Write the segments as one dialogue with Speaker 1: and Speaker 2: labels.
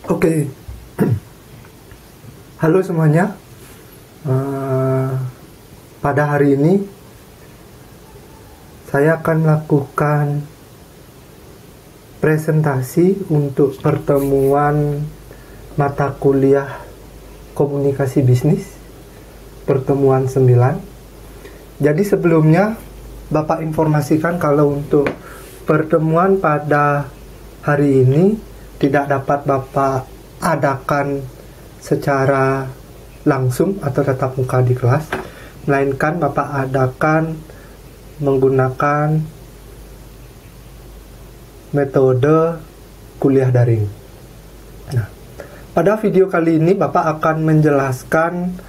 Speaker 1: Oke. Halo semuanya. Pada hari ini saya akan melakukan presentasi untuk pertemuan mata kuliah komunikasi bisnis pertemuan 9. Jadi sebelumnya Bapak informasikan kalau untuk pertemuan pada hari ini tidak dapat Bapak adakan secara langsung atau tatap muka di kelas, melainkan Bapak adakan menggunakan metode kuliah daring. Nah, pada video kali ini Bapak akan menjelaskan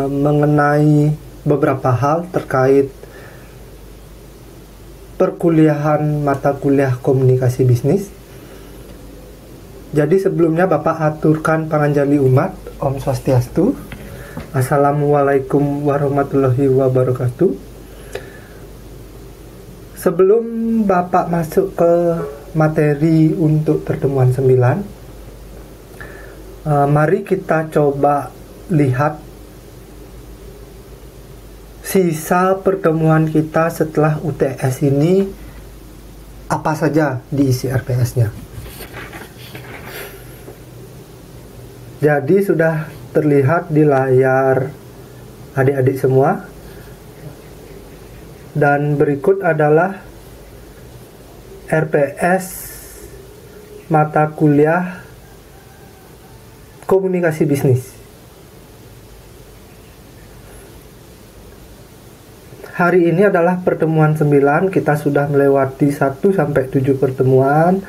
Speaker 1: mengenai beberapa hal terkait perkuliahan mata kuliah komunikasi bisnis. Jadi sebelumnya Bapak aturkan panganjali umat, Om Swastiastu, Assalamualaikum warahmatullahi wabarakatuh. Sebelum Bapak masuk ke materi untuk pertemuan 9, mari kita coba lihat sisa pertemuan kita setelah UTS ini, apa saja diisi RPS-nya. Jadi sudah terlihat di layar adik-adik semua. Dan berikut adalah RPS mata kuliah komunikasi bisnis. Hari ini adalah pertemuan 9, kita sudah melewati 1 sampai 7 pertemuan.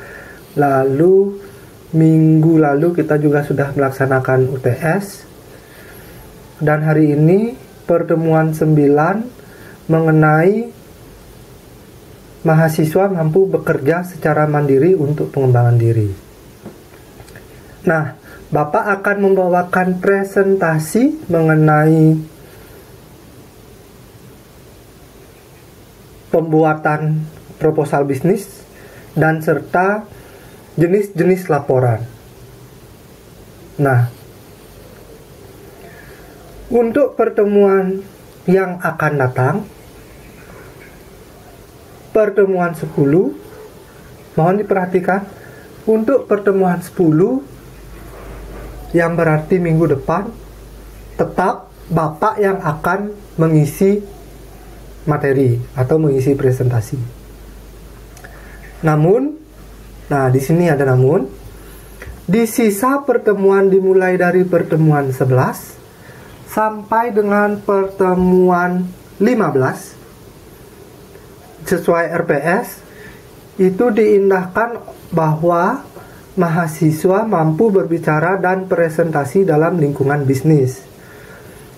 Speaker 1: Lalu minggu lalu kita juga sudah melaksanakan UTS. Dan hari ini pertemuan 9 mengenai mahasiswa mampu bekerja secara mandiri untuk pengembangan diri. Nah, Bapak akan membawakan presentasi mengenai pembuatan proposal bisnis dan serta jenis-jenis laporan. Nah, untuk pertemuan yang akan datang, pertemuan 10, mohon diperhatikan, untuk pertemuan 10 yang berarti minggu depan, tetap Bapak yang akan mengisi materi atau mengisi presentasi. Namun, nah, di sini ada namun. Di sisa pertemuan dimulai dari pertemuan 11 sampai dengan pertemuan 15 sesuai RPS itu diindahkan bahwa mahasiswa mampu berbicara dan presentasi dalam lingkungan bisnis.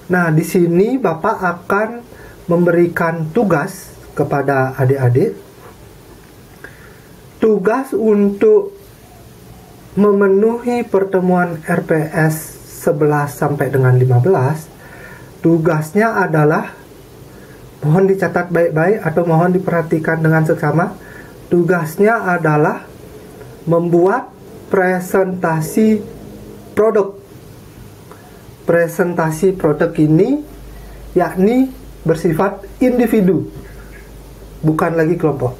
Speaker 1: Nah, di sini Bapak akan memberikan tugas kepada adik-adik. Tugas untuk memenuhi pertemuan RPS 11 sampai dengan 15, tugasnya adalah, mohon dicatat baik-baik atau mohon diperhatikan dengan seksama, tugasnya adalah membuat presentasi produk. Presentasi produk ini yakni bersifat individu, bukan lagi kelompok.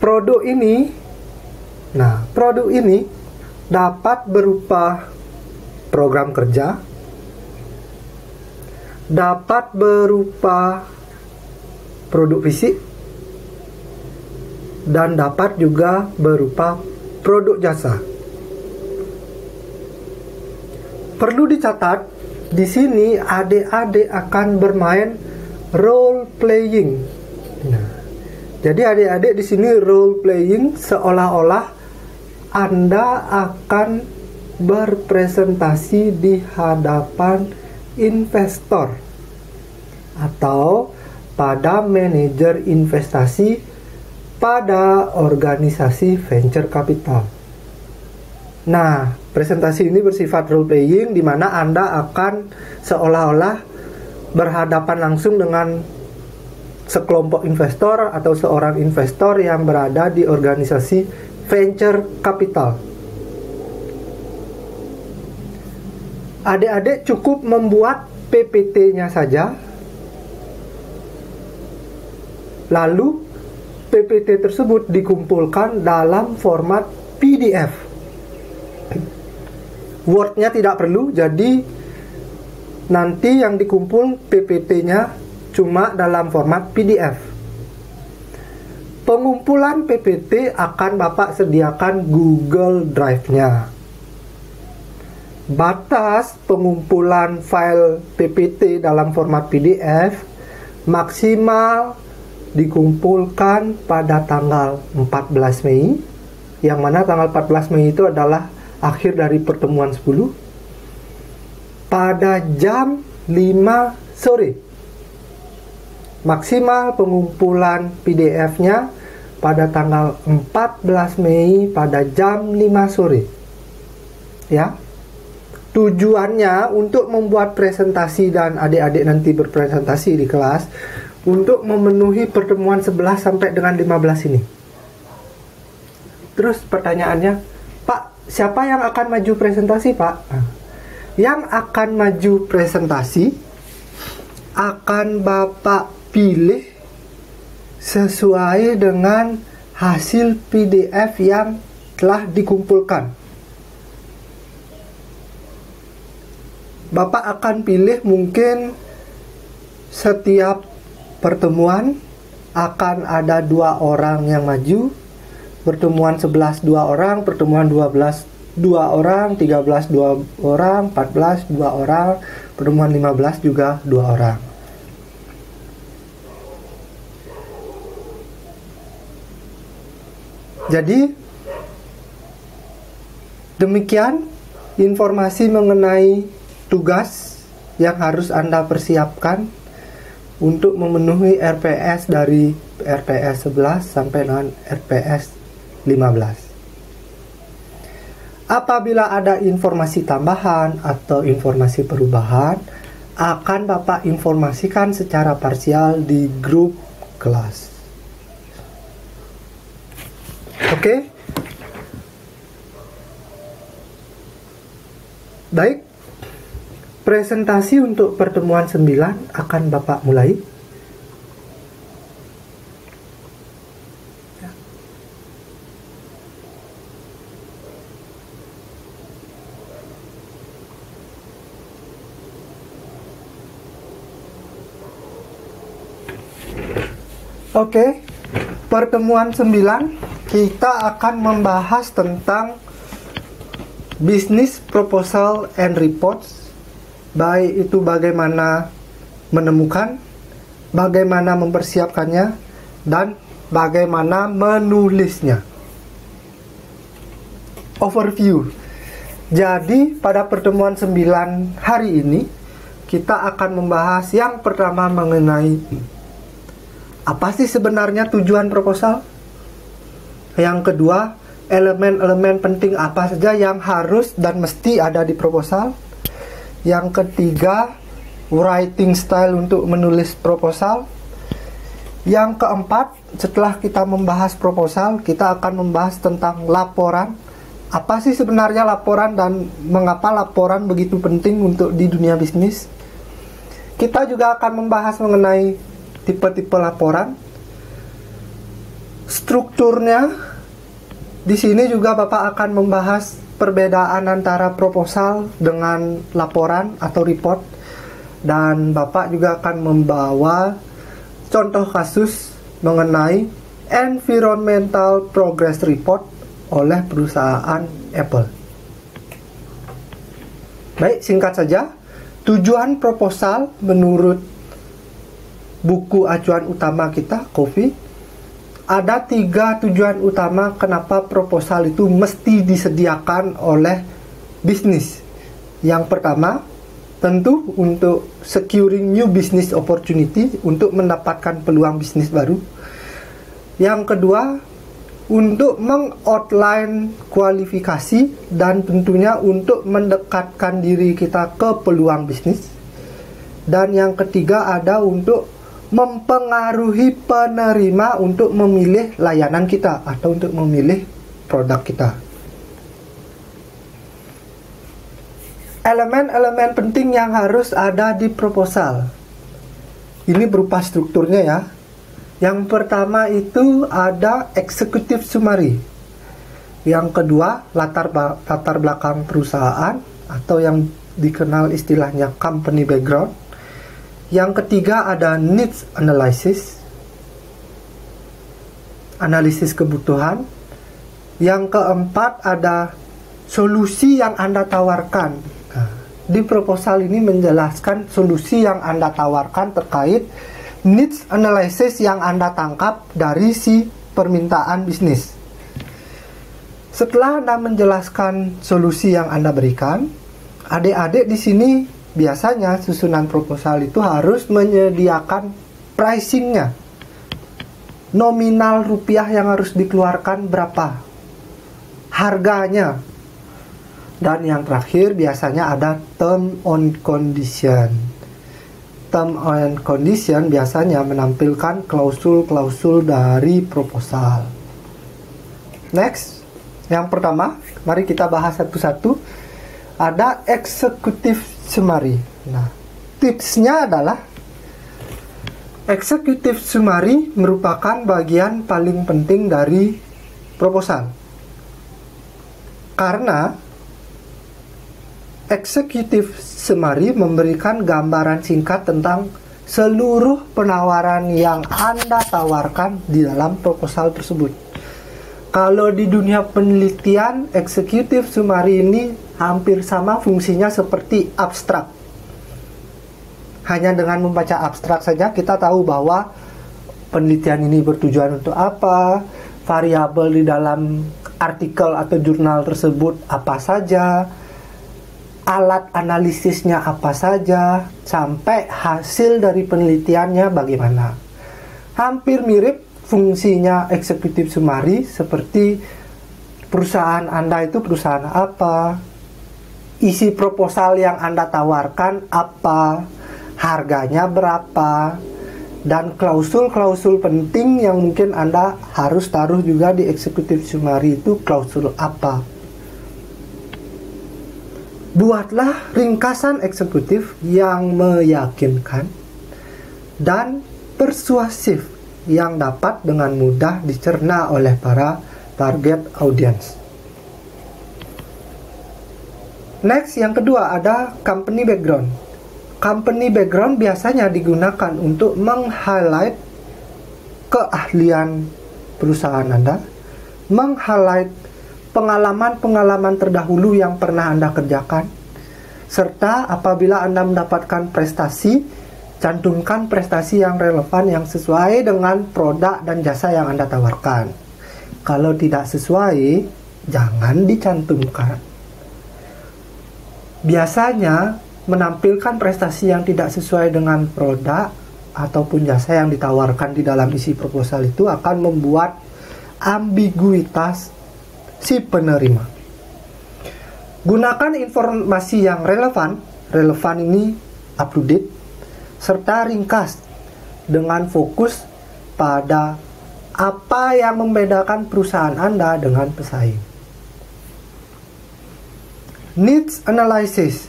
Speaker 1: Produk ini dapat berupa program kerja, dapat berupa produk fisik, dan dapat juga berupa produk jasa. Perlu dicatat, di sini adik-adik akan bermain role playing. Nah, jadi adik-adik di sini role playing seolah-olah Anda akan berpresentasi di hadapan investor atau pada manajer investasi pada organisasi venture capital. Nah, presentasi ini bersifat role playing di mana Anda akan seolah-olah berhadapan langsung dengan sekelompok investor atau seorang investor yang berada di organisasi venture capital. Adik-adik cukup membuat PPT-nya saja, lalu PPT tersebut dikumpulkan dalam format PDF. Word-nya tidak perlu, jadi nanti yang dikumpul PPT-nya cuma dalam format PDF. Pengumpulan PPT akan Bapak sediakan Google Drive-nya. Batas pengumpulan file PPT dalam format PDF maksimal dikumpulkan pada tanggal 14 Mei, yang mana tanggal 14 Mei itu adalah akhir dari pertemuan 10, pada jam 5 sore. Maksimal pengumpulan PDF-nya pada tanggal 14 Mei pada jam 5 sore. Ya. Tujuannya untuk membuat presentasi dan adik-adik nanti berpresentasi di kelas untuk memenuhi pertemuan 11 sampai dengan 15 ini. Terus pertanyaannya, Pak, siapa yang akan maju presentasi, Pak? Yang akan maju presentasi akan Bapak pilih sesuai dengan hasil PDF yang telah dikumpulkan. Bapak akan pilih mungkin setiap pertemuan akan ada 2 orang yang maju. Pertemuan 11 2 orang, pertemuan 12 2 orang, 13 2 orang, 14 2 orang, pertemuan 15 juga 2 orang. Jadi demikian informasi mengenai tugas yang harus Anda persiapkan untuk memenuhi RPS dari RPS 11 sampai dengan RPS 15. Apabila ada informasi tambahan atau informasi perubahan, akan Bapak informasikan secara parsial di grup kelas. Oke? Baik. Presentasi untuk pertemuan 9 akan Bapak mulai. Oke, pertemuan 9 kita akan membahas tentang business proposal and reports. Baik itu bagaimana menemukan, bagaimana mempersiapkannya, dan bagaimana menulisnya. Overview. Jadi pada pertemuan 9 hari ini kita akan membahas yang pertama mengenai apa sih sebenarnya tujuan proposal. Yang kedua, elemen-elemen penting apa saja yang harus dan mesti ada di proposal. Yang ketiga, writing style untuk menulis proposal. Yang keempat, setelah kita membahas proposal, kita akan membahas tentang laporan. Apa sih sebenarnya laporan dan mengapa laporan begitu penting untuk di dunia bisnis? Kita juga akan membahas mengenai tipe-tipe laporan. Strukturnya, di sini juga Bapak akan membahas perbedaan antara proposal dengan laporan atau report, dan Bapak juga akan membawa contoh kasus mengenai environmental progress report oleh perusahaan Apple. Baik, singkat saja, tujuan proposal menurut buku acuan utama kita, Covey, ada 3 tujuan utama kenapa proposal itu mesti disediakan oleh bisnis. Yang pertama, tentu untuk securing new business opportunity, untuk mendapatkan peluang bisnis baru. Yang kedua, untuk mengoutline kualifikasi dan tentunya untuk mendekatkan diri kita ke peluang bisnis. Dan yang ketiga ada untuk mempengaruhi penerima untuk memilih layanan kita atau untuk memilih produk kita. elemen-elemen penting yang harus ada di proposal. Ini berupa strukturnya ya. Yang pertama itu ada executive summary. Yang kedua, latar belakang perusahaan atau yang dikenal istilahnya company background. Yang ketiga ada needs analysis, analisis kebutuhan. Yang keempat ada solusi yang Anda tawarkan. Nah, di proposal ini menjelaskan solusi yang Anda tawarkan terkait needs analysis yang Anda tangkap dari si permintaan bisnis. Setelah Anda menjelaskan solusi yang Anda berikan, adik-adik di sini biasanya susunan proposal itu harus menyediakan pricingnya. Nominal rupiah yang harus dikeluarkan berapa, harganya. Dan yang terakhir biasanya ada term on condition. Term on condition biasanya menampilkan klausul-klausul dari proposal. Next, yang pertama, mari kita bahas satu-satu. Ada executive summary. Nah, tipsnya adalah executive summary merupakan bagian paling penting dari proposal. Karena executive summary memberikan gambaran singkat tentang seluruh penawaran yang Anda tawarkan di dalam proposal tersebut. Kalau di dunia penelitian, executive summary ini hampir sama fungsinya seperti abstrak. Hanya dengan membaca abstrak saja kita tahu bahwa penelitian ini bertujuan untuk apa, variabel di dalam artikel atau jurnal tersebut apa saja, alat analisisnya apa saja, sampai hasil dari penelitiannya bagaimana. Hampir mirip fungsinya executive summary seperti perusahaan Anda itu perusahaan apa, isi proposal yang Anda tawarkan apa, harganya berapa, dan klausul-klausul penting yang mungkin Anda harus taruh juga di executive summary itu klausul apa. Buatlah ringkasan eksekutif yang meyakinkan dan persuasif yang dapat dengan mudah dicerna oleh para target audience. Next, yang kedua ada company background. Company background biasanya digunakan untuk meng-highlight keahlian perusahaan Anda, meng-highlight pengalaman-pengalaman terdahulu yang pernah Anda kerjakan, serta apabila Anda mendapatkan prestasi, cantumkan prestasi yang relevan yang sesuai dengan produk dan jasa yang Anda tawarkan. Kalau tidak sesuai, jangan dicantumkan. Biasanya, menampilkan prestasi yang tidak sesuai dengan produk ataupun jasa yang ditawarkan di dalam isi proposal itu akan membuat ambiguitas si penerima. Gunakan informasi yang relevan ini up to date, serta ringkas dengan fokus pada apa yang membedakan perusahaan Anda dengan pesaing. Needs analysis.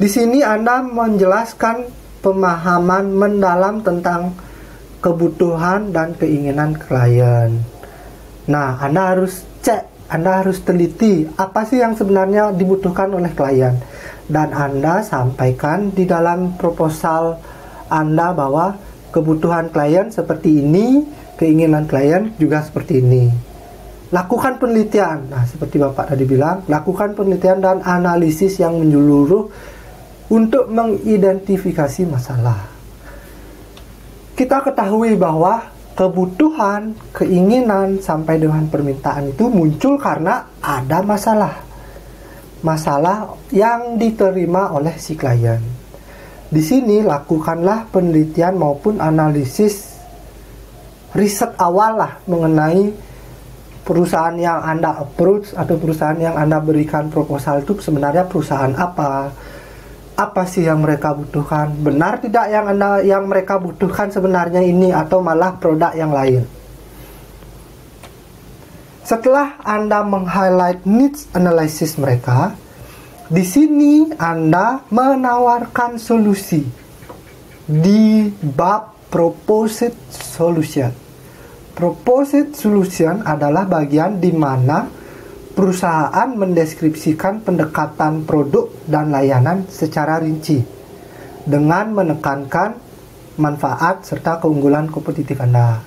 Speaker 1: Di sini Anda menjelaskan pemahaman mendalam tentang kebutuhan dan keinginan klien. Nah, Anda harus cek, Anda harus teliti apa sih yang sebenarnya dibutuhkan oleh klien. Dan Anda sampaikan di dalam proposal Anda bahwa kebutuhan klien seperti ini, keinginan klien juga seperti ini. Lakukan penelitian. Nah, seperti Bapak tadi bilang, lakukan penelitian dan analisis yang menyeluruh untuk mengidentifikasi masalah. Kita ketahui bahwa kebutuhan, keinginan, sampai dengan permintaan itu muncul karena ada masalah. Masalah yang diterima oleh si klien. Di sini lakukanlah penelitian maupun analisis riset awal lah mengenai perusahaan yang Anda approach atau perusahaan yang Anda berikan proposal itu sebenarnya perusahaan apa sih yang mereka butuhkan, benar tidak yang mereka butuhkan sebenarnya ini atau malah produk yang lain. Setelah Anda meng-highlight needs analysis mereka, Di sini Anda menawarkan solusi di bab proposed solution. Proposed solution adalah bagian di mana perusahaan mendeskripsikan pendekatan produk dan layanan secara rinci dengan menekankan manfaat serta keunggulan kompetitif Anda.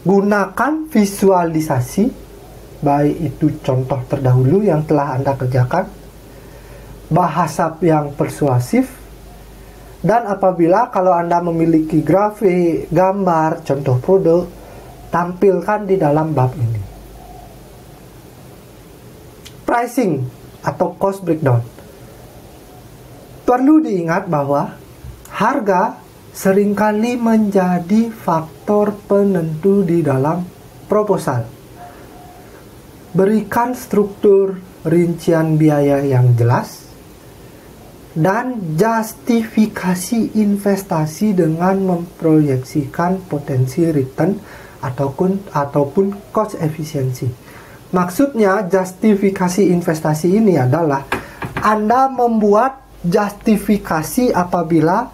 Speaker 1: Gunakan visualisasi, baik itu contoh terdahulu yang telah Anda kerjakan, bahasa yang persuasif, dan apabila kalau Anda memiliki grafik, gambar, contoh produk, tampilkan di dalam bab ini. Pricing atau cost breakdown. Perlu diingat bahwa harga seringkali menjadi faktor penentu di dalam proposal. Berikan struktur rincian biaya yang jelas dan justifikasi investasi dengan memproyeksikan potensi return ataupun cost efisiensi. Maksudnya justifikasi investasi ini adalah Anda membuat justifikasi apabila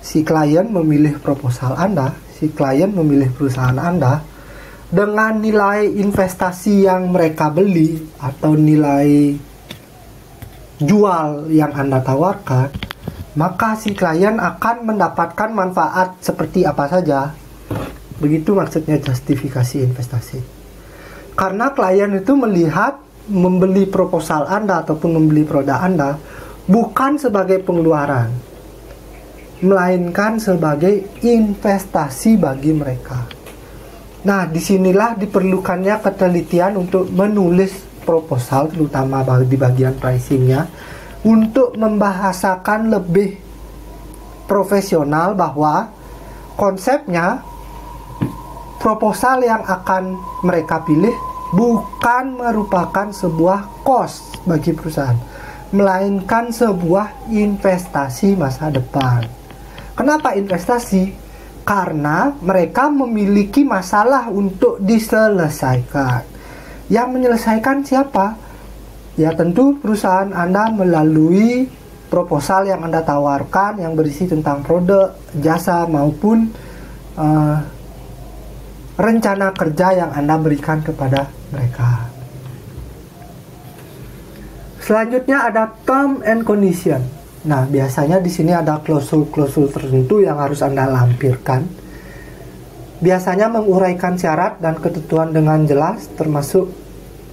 Speaker 1: si klien memilih proposal Anda, si klien memilih perusahaan Anda dengan nilai investasi yang mereka beli atau nilai jual yang Anda tawarkan, maka si klien akan mendapatkan manfaat seperti apa saja. Begitu maksudnya justifikasi investasi. Karena klien itu melihat membeli proposal Anda ataupun membeli produk Anda bukan sebagai pengeluaran, melainkan sebagai investasi bagi mereka. Nah, disinilah diperlukannya ketelitian untuk menulis proposal, terutama di bagian pricingnya, untuk membahasakan lebih profesional bahwa konsepnya proposal yang akan mereka pilih bukan merupakan sebuah cost bagi perusahaan, melainkan sebuah investasi masa depan. Kenapa investasi? Karena mereka memiliki masalah untuk diselesaikan. Yang menyelesaikan siapa? Ya tentu perusahaan Anda melalui proposal yang Anda tawarkan yang berisi tentang produk, jasa maupun rencana kerja yang Anda berikan kepada mereka. Selanjutnya ada term and condition. Nah, biasanya di sini ada klausul-klausul tertentu yang harus Anda lampirkan. Biasanya menguraikan syarat dan ketentuan dengan jelas, termasuk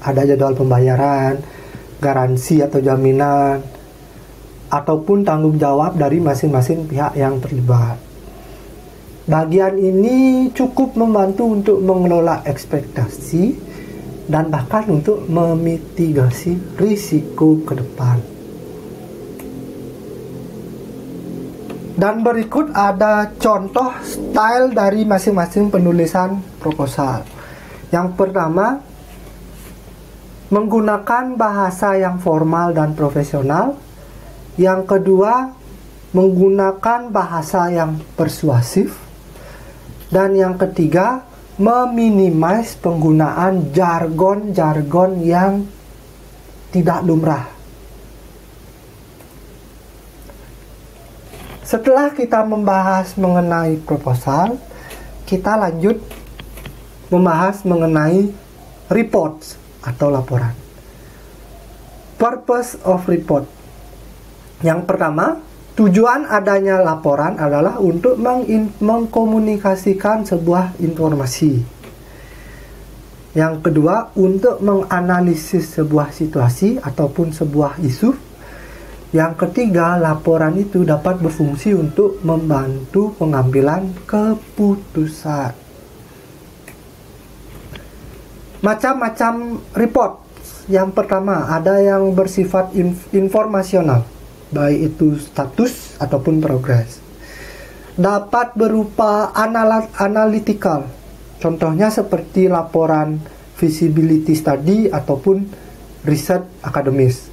Speaker 1: ada jadwal pembayaran, garansi atau jaminan, ataupun tanggung jawab dari masing-masing pihak yang terlibat. Bagian ini cukup membantu untuk mengelola ekspektasi dan bahkan untuk memitigasi risiko ke depan. Dan berikut ada contoh style dari masing-masing penulisan proposal. Yang pertama, menggunakan bahasa yang formal dan profesional. Yang kedua, menggunakan bahasa yang persuasif. Dan yang ketiga, meminimais penggunaan jargon-jargon yang tidak lumrah. Setelah kita membahas mengenai proposal, kita lanjut membahas mengenai reports atau laporan. Purpose of report. Yang pertama, tujuan adanya laporan adalah untuk mengkomunikasikan sebuah informasi. Yang kedua, untuk menganalisis sebuah situasi ataupun sebuah isu. Yang ketiga, laporan itu dapat berfungsi untuk membantu pengambilan keputusan. Macam-macam report. Yang pertama, ada yang bersifat informasional, baik itu status ataupun progres. Dapat berupa analytical, contohnya seperti laporan feasibility study ataupun riset akademis.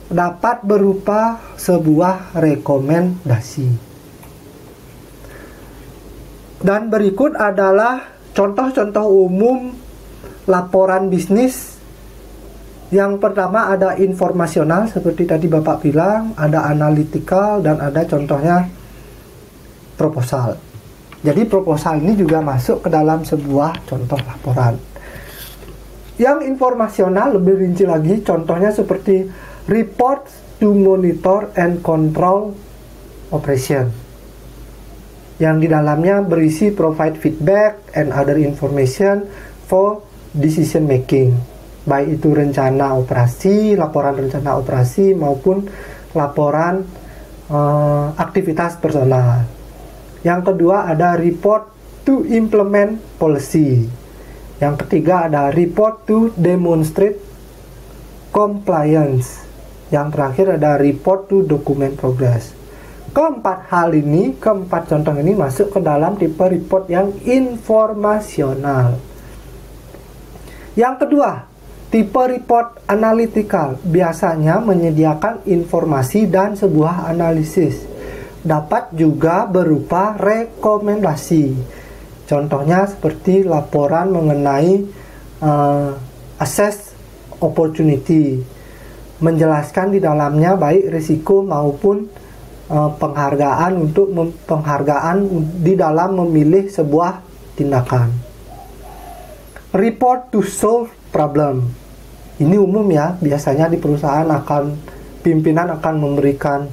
Speaker 1: Dapat berupa sebuah rekomendasi. Dan berikut adalah contoh-contoh umum laporan bisnis Yang pertama ada informasional seperti tadi Bapak bilang, ada analytical, dan ada contohnya proposal. Jadi proposal ini juga masuk ke dalam sebuah contoh laporan. Yang informasional lebih rinci lagi, contohnya seperti report to monitor and control operation, yang di dalamnya berisi provide feedback and other information for decision making, baik itu rencana operasi, laporan rencana operasi, maupun laporan aktivitas personal. Yang kedua ada report to implement policy. Yang ketiga ada report to demonstrate compliance. Yang terakhir ada report to document progress. Keempat contoh ini masuk ke dalam tipe report yang informasional. Yang kedua, tipe report analytical biasanya menyediakan informasi dan sebuah analisis. Dapat juga berupa rekomendasi. Contohnya seperti laporan mengenai assess opportunity, menjelaskan di dalamnya baik risiko maupun penghargaan di dalam memilih sebuah tindakan. Report to solve problem. Ini umum ya, biasanya di perusahaan pimpinan akan memberikan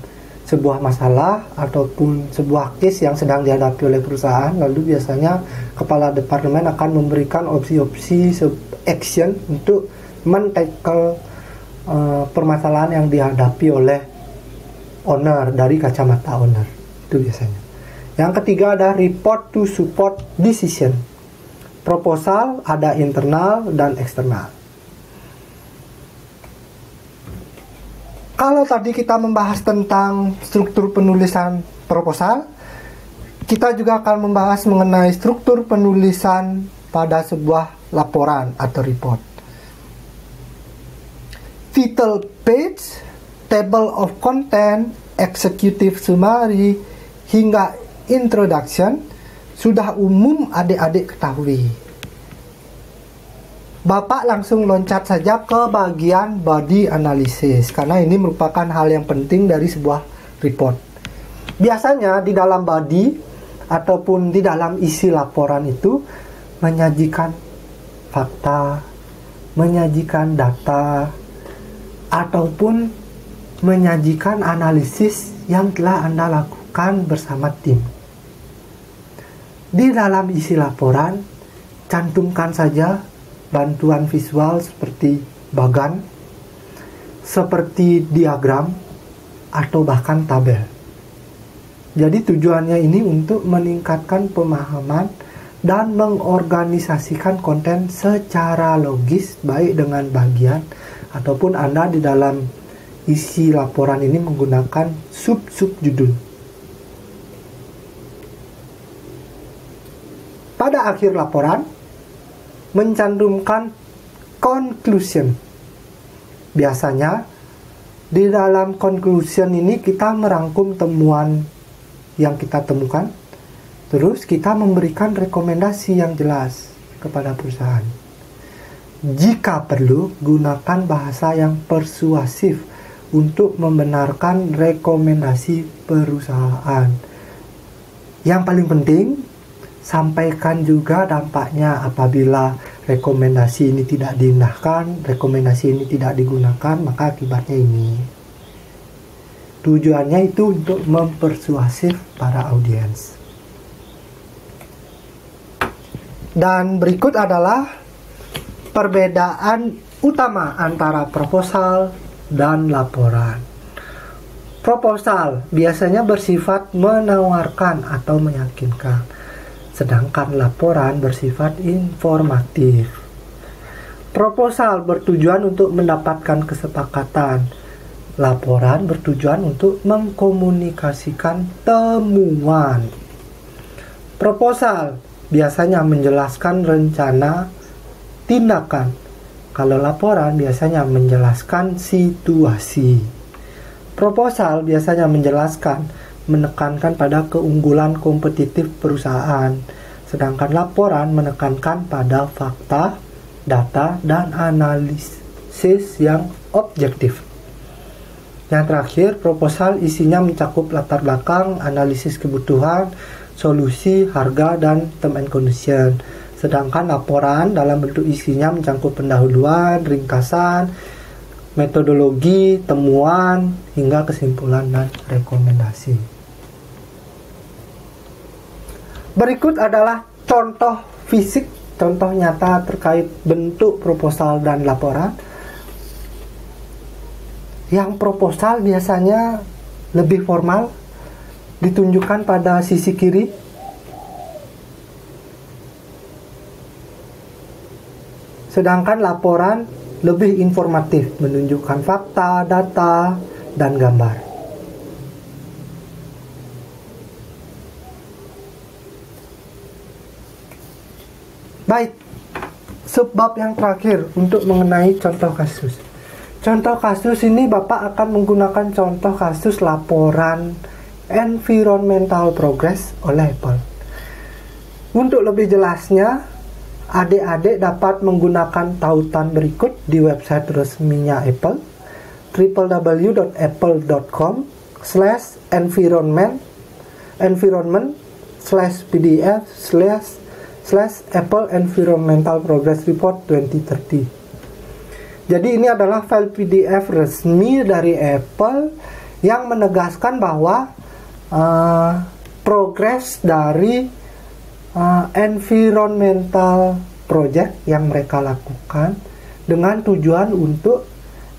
Speaker 1: sebuah masalah ataupun sebuah case yang sedang dihadapi oleh perusahaan, lalu biasanya kepala departemen akan memberikan opsi-opsi action untuk men-tackle permasalahan yang dihadapi oleh owner dari kacamata owner. Itu biasanya. Yang ketiga ada report to support decision. Proposal ada internal dan eksternal. Kalau tadi kita membahas tentang struktur penulisan proposal, kita juga akan membahas mengenai struktur penulisan pada sebuah laporan atau report. Title page, table of content, executive summary, hingga introduction sudah umum adik-adik ketahui. Bapak langsung loncat saja ke bagian body analysis, karena ini merupakan hal yang penting dari sebuah report. Biasanya di dalam body ataupun di dalam isi laporan itu menyajikan fakta, menyajikan data, ataupun menyajikan analisis yang telah Anda lakukan bersama tim. Di dalam isi laporan, cantumkan saja bantuan visual seperti bagan, seperti diagram, atau bahkan tabel. Jadi tujuannya ini untuk meningkatkan pemahaman dan mengorganisasikan konten secara logis, baik dengan bagian ataupun Anda di dalam isi laporan ini menggunakan sub-sub judul. Pada akhir laporan, mencantumkan conclusion. Biasanya di dalam conclusion ini kita merangkum temuan yang kita temukan, terus kita memberikan rekomendasi yang jelas kepada perusahaan. Jika perlu, gunakan bahasa yang persuasif untuk membenarkan rekomendasi perusahaan. Yang paling penting, sampaikan juga dampaknya apabila rekomendasi ini tidak diindahkan, rekomendasi ini tidak digunakan, maka akibatnya ini. Tujuannya itu untuk mempersuasif para audiens. Dan berikut adalah perbedaan utama antara proposal dan laporan. Proposal biasanya bersifat menawarkan atau meyakinkan, sedangkan laporan bersifat informatif. Proposal bertujuan untuk mendapatkan kesepakatan. Laporan bertujuan untuk mengkomunikasikan temuan. Proposal biasanya menjelaskan rencana tindakan. Kalau laporan biasanya menjelaskan situasi. Proposal biasanya menjelaskan, menekankan pada keunggulan kompetitif perusahaan, sedangkan laporan menekankan pada fakta, data, dan analisis analisis yang objektif. Yang terakhir, proposal isinya mencakup latar belakang, analisis kebutuhan, solusi, harga, dan term and condition. Sedangkan laporan dalam bentuk isinya mencakup pendahuluan, ringkasan, metodologi, temuan, hingga kesimpulan dan rekomendasi. Berikut adalah contoh fisik, contoh nyata terkait bentuk proposal dan laporan. Yang proposal biasanya lebih formal, ditunjukkan pada sisi kiri. Sedangkan laporan lebih informatif, menunjukkan fakta, data, dan gambar. Baik, subbab yang terakhir untuk mengenai contoh kasus. Contoh kasus ini Bapak akan menggunakan contoh kasus laporan environmental progress oleh Apple. Untuk lebih jelasnya, adik-adik dapat menggunakan tautan berikut di website resminya Apple, www.apple.com/environment/pdf/Apple Environmental Progress Report 2030. Jadi ini adalah file PDF resmi dari Apple yang menegaskan bahwa progres dari environmental project yang mereka lakukan dengan tujuan untuk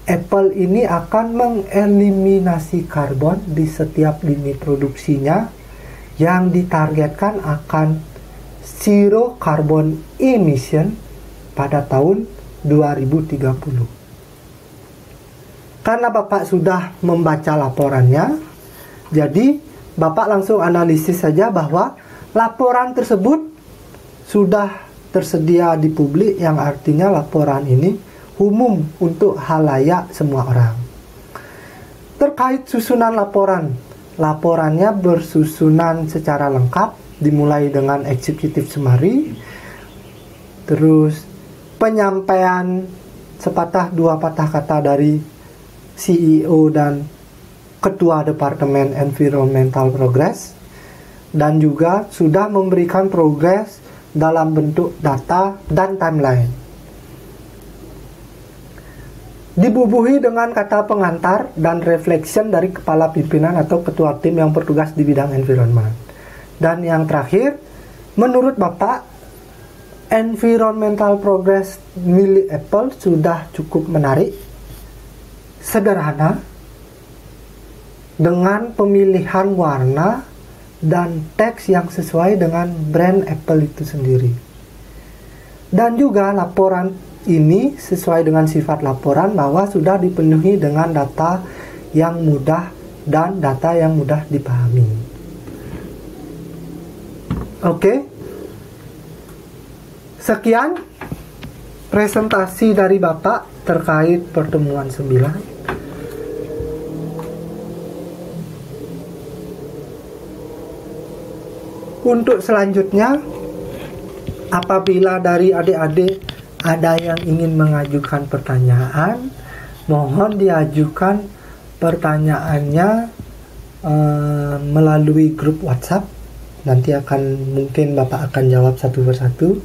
Speaker 1: Apple ini akan mengeliminasi karbon di setiap lini produksinya yang ditargetkan akan zero carbon emission pada tahun 2030. Karena Bapak sudah membaca laporannya, jadi Bapak langsung analisis saja bahwa laporan tersebut sudah tersedia di publik, yang artinya laporan ini umum untuk halayak semua orang. Terkait susunan laporan, laporannya bersusunan secara lengkap, dimulai dengan executive summary, terus penyampaian sepatah dua patah kata dari CEO dan Ketua Departemen Environmental Progress, dan juga sudah memberikan progres dalam bentuk data dan timeline. Dibubuhi dengan kata pengantar dan reflection dari kepala pimpinan atau ketua tim yang bertugas di bidang environment. Dan yang terakhir, menurut Bapak, environmental progress milik Apple sudah cukup menarik, sederhana, dengan pemilihan warna dan teks yang sesuai dengan brand Apple itu sendiri. Dan juga laporan ini sesuai dengan sifat laporan bahwa sudah dipenuhi dengan data yang mudah dan data yang mudah dipahami. Oke. Sekian presentasi dari Bapak terkait pertemuan 9. Untuk selanjutnya, apabila dari adik-adik ada yang ingin mengajukan pertanyaan, mohon diajukan pertanyaannya melalui grup WhatsApp. Nanti mungkin Bapak akan jawab satu persatu.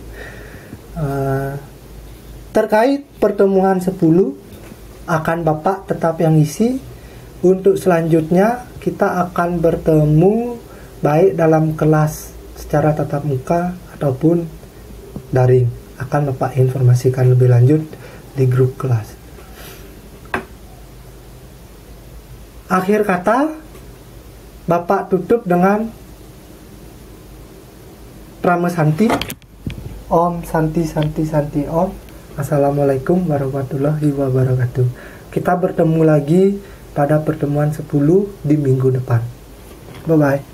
Speaker 1: Terkait pertemuan 10 akan Bapak tetap yang isi. Untuk selanjutnya kita akan bertemu baik dalam kelas secara tatap muka ataupun daring. Akan Bapak informasikan lebih lanjut di grup kelas. Akhir kata, Bapak tutup dengan Pramesanti. Om Santi Santi Santi Om. Assalamualaikum warahmatullahi wabarakatuh. Kita bertemu lagi pada pertemuan 10 di minggu depan. Bye bye.